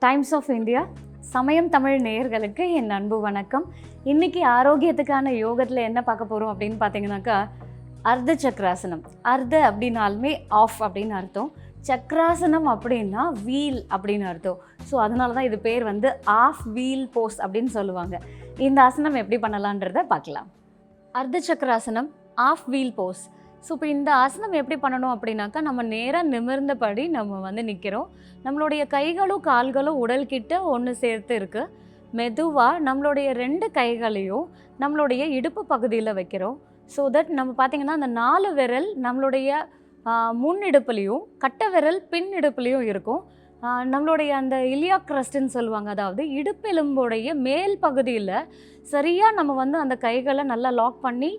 Times of India சமயம் தமிழ் நேயர்களுக்கு என் அன்பு வணக்கம். இன்றைக்கி ஆரோக்கியத்துக்கான யோகத்தில் என்ன பார்க்க போகிறோம் அப்படின்னு பார்த்தீங்கன்னாக்கா, அர்த்த சக்கராசனம். அர்த்த அப்படின்னாலுமே ஆஃப் அப்படின்னு அர்த்தம், சக்கராசனம் அப்படின்னா வீல் அப்படின்னு அர்த்தம். ஸோ அதனால தான் இது பேர் வந்து ஆஃப் வீல் போஸ் அப்படின்னு சொல்லுவாங்க. இந்த ஆசனம் எப்படி பண்ணலான்றதை பார்க்கலாம். அர்த்த சக்கராசனம், ஆஃப் வீல் போஸ். ஸோ இப்போ இந்த ஆசனம் எப்படி பண்ணணும் அப்படின்னாக்கா, நம்ம நேராக நிமிர்ந்தபடி நம்ம வந்து நிற்கிறோம். நம்மளுடைய கைகளும் கால்களும் உடல்கிட்ட ஒன்று சேர்த்து இருக்குது. மெதுவாக நம்மளுடைய 2 கைகளையும் நம்மளுடைய இடுப்பு பகுதியில் வைக்கிறோம். ஸோ தட் நம்ம பார்த்திங்கன்னா அந்த 4 விரல் நம்மளுடைய முன் இடுப்புலையும் கட்டை விரல் பின் இடுப்புலையும் இருக்கும். நம்மளுடைய அந்த இலியாக் க்ரஸ்ட்ன்னு சொல்லுவாங்க, அதாவது இடுப்பெலும்புடைய மேல் பகுதியில் சரியாக நம்ம வந்து அந்த கைகளை நல்லா லாக் பண்ணி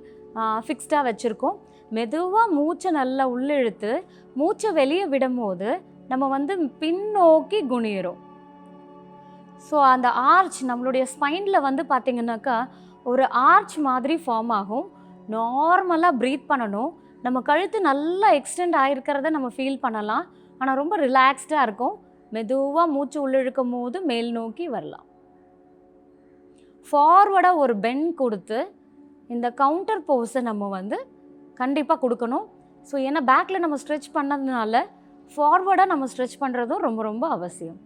ஃபிக்ஸ்டாக வச்சுருக்கோம். மெதுவாக மூச்சை நல்லா உள்ளிழுத்து மூச்சை வெளியே விடும்போது நம்ம வந்து பின்னோக்கி குனிகிறோம். ஸோ அந்த ஆர்ச் நம்மளுடைய ஸ்பைனில் வந்து பார்த்திங்கனாக்கா ஒரு ஆர்ச் மாதிரி ஃபார்ம் ஆகும். நார்மலாக ப்ரீத் பண்ணணும். நம்ம கழுத்து நல்லா எக்ஸ்டெண்ட் ஆகிருக்கிறத நம்ம ஃபீல் பண்ணலாம். ஆனால் ரொம்ப ரிலாக்ஸ்டாக இருக்கும். மெதுவாக மூச்சு உள்ளிழுக்கும் போது மேல் நோக்கி வரலாம். ஃபார்வர்டாக ஒரு பெண்ட் கொடுத்து இந்த கவுண்டர் போஸை நம்ம வந்து கண்டிப்பாக கொடுக்கணும். ஸோ ஏன்னா பேக்கில் நம்ம ஸ்ட்ரெச் பண்ணதுனால ஃபார்வர்டாக நம்ம ஸ்ட்ரெச் பண்ணுறதும் ரொம்ப ரொம்ப அவசியம்.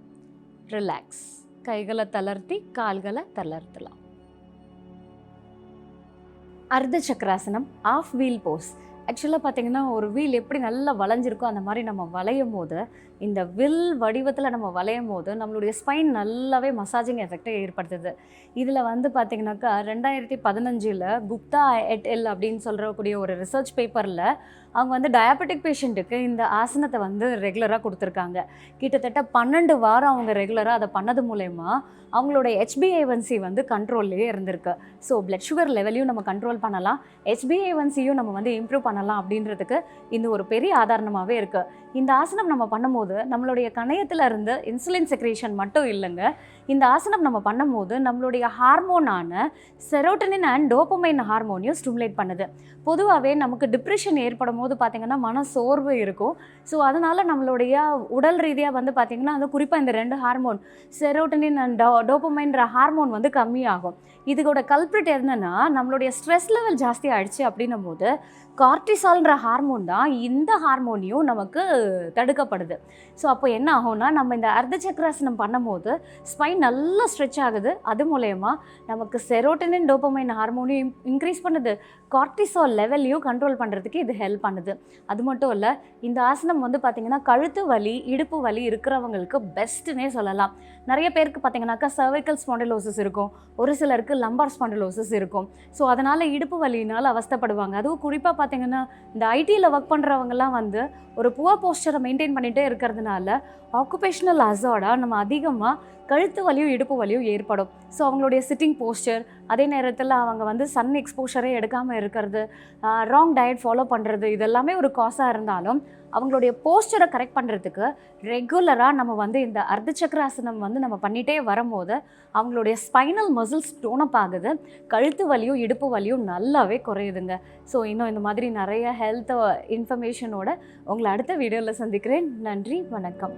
ரிலாக்ஸ். கைகளை தளர்த்தி கால்களை தளர்த்தலாம். அர்த்த சக்கராசனம், ஆஃப் வீல் போஸ். ஆக்சுவலாக பார்த்திங்கன்னா ஒரு வீல் எப்படி நல்லா வளைஞ்சிருக்கோ அந்த மாதிரி நம்ம வளையும் போது, இந்த வில் வடிவத்தில் நம்ம வளையும் போது நம்மளுடைய ஸ்பைன் நல்லாவே மசாஜிங் எஃபெக்டை ஏற்படுத்துது. இதில் வந்து பார்த்திங்கனாக்கா 2015 குப்தா எட் எல் அப்படின்னு சொல்கிறக்கூடிய ஒரு ரிசர்ச் பேப்பரில் அவங்க வந்து டயபெட்டிக் பேஷண்ட்டுக்கு இந்த ஆசனத்தை வந்து ரெகுலராக கொடுத்துருக்காங்க. கிட்டத்தட்ட 12 வாரம் அவங்க ரெகுலராக அதை பண்ணது மூலயமா அவங்களோட HbA1c வந்து கண்ட்ரோல்லையே இருந்திருக்கு. ஸோ பிளட் சுகர் லெவலையும் நம்ம கண்ட்ரோல் பண்ணலாம், HbA1cயும் நம்ம வந்து இம்ப்ரூவ் பண்ணலாம் அப்படின்றதுக்கு இந்த ஒரு பெரிய ஆதாரணமாகவே இருக்குது. இந்த ஆசனம் நம்ம பண்ணும்போது நம்மளுடைய கணையத்தில் இருந்து இன்சுலின் செக்ரேஷன் மட்டும் இல்லைங்க, இந்த ஆசனம் நம்ம பண்ணும்போது நம்மளுடைய ஹார்மோனான செரோட்டனின் அண்ட் டோபமைன் ஹார்மோனையும் ஸ்டிமுலேட் பண்ணுது. பொதுவாகவே நமக்கு டிப்ரெஷன் ஏற்படும் போது பார்த்திங்கன்னா மன சோர்வு இருக்கும். ஸோ அதனால் நம்மளுடைய உடல் ரீதியாக வந்து பார்த்திங்கன்னா அது குறிப்பாக இந்த 2 ஹார்மோன் செரோட்டனின் அண்ட் டோபமைன்ற ஹார்மோன் வந்து கம்மியாகும். இதோட கல்ப்ரிட் என்னன்னா, நம்மளுடைய ஸ்ட்ரெஸ் லெவல் ஜாஸ்தி ஆகிடுச்சு அப்படின்னும் போது கார்டிசால்ன்ற ஹார்மோன் தான் இந்த ஹார்மோனியும் நமக்கு தடுக்கப்படுது. ஸோ அப்போ என்ன ஆகும்னா, நம்ம இந்த அர்த்த சக்கராசனம் பண்ணும்போது ஸ்பைன் நல்லா ஸ்ட்ரெச் ஆகுது. அது மூலயமா நமக்கு செரோட்டனின் டோபமைன் ஹார்மோனையும் இன்க்ரீஸ் பண்ணுது, கார்டிசால் லெவலையும் கண்ட்ரோல் பண்ணுறதுக்கு இது ஹெல்ப் பண்ணுது. அது மட்டும் இல்லை, இந்த ஆசனம் வந்து பார்த்திங்கன்னா கழுத்து வலி இடுப்பு வலி இருக்கிறவங்களுக்கு பெஸ்ட்டுன்னே சொல்லலாம். நிறைய பேருக்கு பார்த்திங்கனாக்கா சர்வைக்கல் ஸ்பாண்டிலோசிஸ் இருக்கும், ஒரு சிலருக்கு லம்பார் ஸ்பாண்டிலோசிஸ் இருக்கும். ஸோ அதனால் இடுப்பு வலியினால் அவஸ்தைப்படுவாங்க. அதுவும் குறிப்பாக பார்த்திங்கன்னா இந்த ஐடியில் ஒர்க் பண்ணுறவங்கலாம் வந்து ஒரு புவர் போஸ்டரை மெயின்டைன் பண்ணிகிட்டே இருக்கிறதுனால ஆக்குபேஷனல் அசார்டாக நம்ம அதிகமாக கழுத்து வலியும் இடுப்பு வலியும் ஏற்படும். ஸோ அவங்களுடைய சிட்டிங் போஸ்டர், அதே நேரத்தில் அவங்க வந்து சன் எக்ஸ்போஷரே எடுக்காமல் இருக்கிறது, ராங் டயட் ஃபாலோ பண்ணுறது, இதெல்லாமே ஒரு காசாக இருந்தாலும் அவங்களுடைய போஸ்டரை கரெக்ட் பண்ணுறதுக்கு ரெகுலராக நம்ம வந்து இந்த அர்த்த சக்கராசனம் வந்து நம்ம பண்ணிகிட்டே வரும்போது அவங்களுடைய ஸ்பைனல் மசில்ஸ் டோனப் ஆகுது, கழுத்து வலியும் இடுப்பு வலியும் நல்லாவே குறையுதுங்க. ஸோ இன்னும் இந்த மாதிரி நிறைய ஹெல்த் இன்ஃபர்மேஷனோட உங்களை அடுத்த வீடியோவில் சந்திக்கிறேன். நன்றி, வணக்கம்.